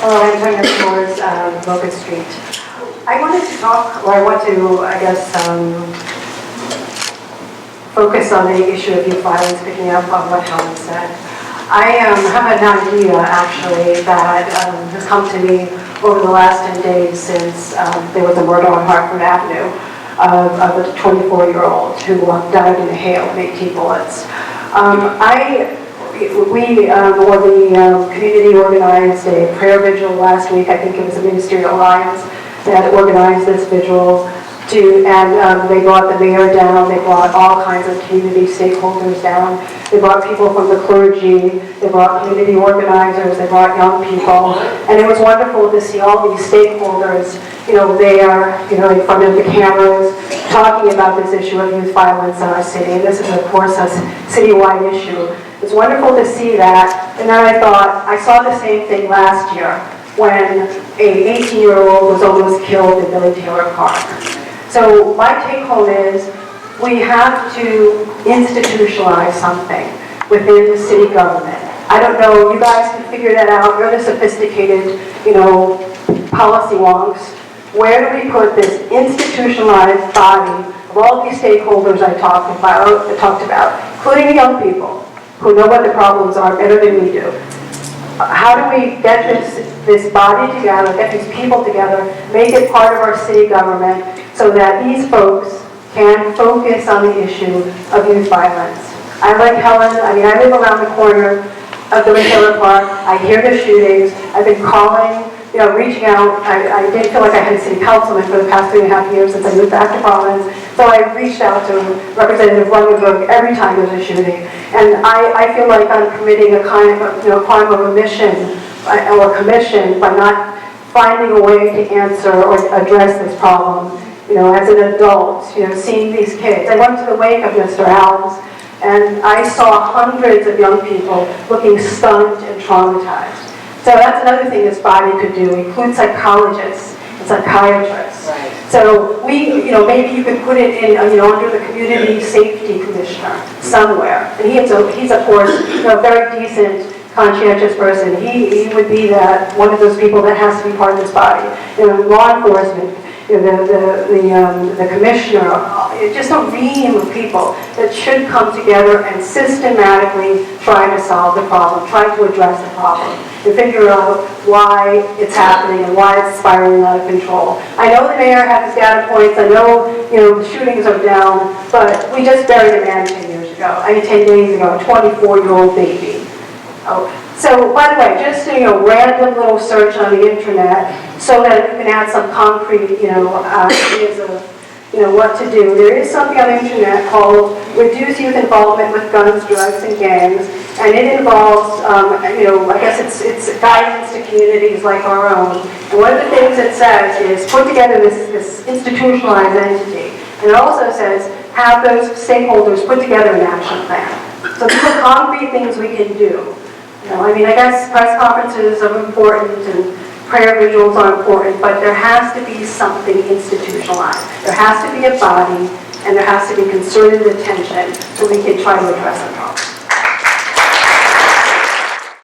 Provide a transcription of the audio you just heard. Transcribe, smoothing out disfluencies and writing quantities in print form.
Hello, Anton Lo Street. I wanted to talk, or I want to, I guess, focus on the issue of youth violence, picking up on what Helen said. I have an idea, actually, that has come to me over the last 10 days since there was a murder on Harford Avenue of a 24-year-old who died in a hail of 18 bullets. The community organized a prayer vigil last week. I think it was the ministerial alliance that organized this vigil, and they brought the mayor down, they brought all kinds of community stakeholders down, they brought people from the clergy, they brought community organizers, they brought young people, and it was wonderful to see all these stakeholders, there, in front of the cameras, talking about this issue of youth violence in our city. And this is, of course, a citywide issue. It's wonderful to see that, and then I thought, I saw the same thing last year when an 18-year-old was almost killed in Billy Taylor Park. So my take home is we have to institutionalize something within the city government. I don't know, you guys can figure that out. You're the sophisticated, policy wonks. Where do we put this institutionalized body of all these stakeholders I talked about, including the young people who know what the problems are better than we do? How do we get this body together, get these people together, make it part of our city government so that these folks can focus on the issue of youth violence? I like Helen. I live around the corner of the Taylor Park. I hear the shootings. I've been calling, reaching out. I didn't feel like I had a city councilman for the past 3.5 years since I moved back to Providence. So I reached out to Representative Lunenburg every time there's a shooting. And I feel like I'm committing a kind of crime of omission or commission by not finding a way to answer or address this problem. As an adult, seeing these kids. I went to the wake of Mr. Allen's, and I saw hundreds of young people looking stunned and traumatized. So that's another thing this body could do, include psychologists and psychiatrists. Right. So maybe you could put it in, under the community safety commissioner somewhere. And he's of course, a very decent, conscientious person. He would be one of those people that has to be part of this body. Law enforcement, the commissioner, just a ream of people that should come together and systematically try to solve the problem, try to address the problem, and figure out why it's happening and why it's spiraling out of control. I know the mayor has his data points. I know, the shootings are down, but we just buried a man 10 years ago. 10 days ago, a 24-year-old baby. Oh. So, by the way, just random little search on the internet so that you can add some concrete, ideas of, what to do. There is something on the internet called Reduce Youth Involvement with Guns, Drugs, and Gangs, and it involves, I guess it's guidance to communities like our own. And one of the things it says is put together this institutionalized entity. And it also says have those stakeholders put together an action plan. So these are concrete things we can do. I guess press conferences are important and prayer vigils are important, but there has to be something institutionalized. There has to be a body, and there has to be concerted attention so we can try to address the problem.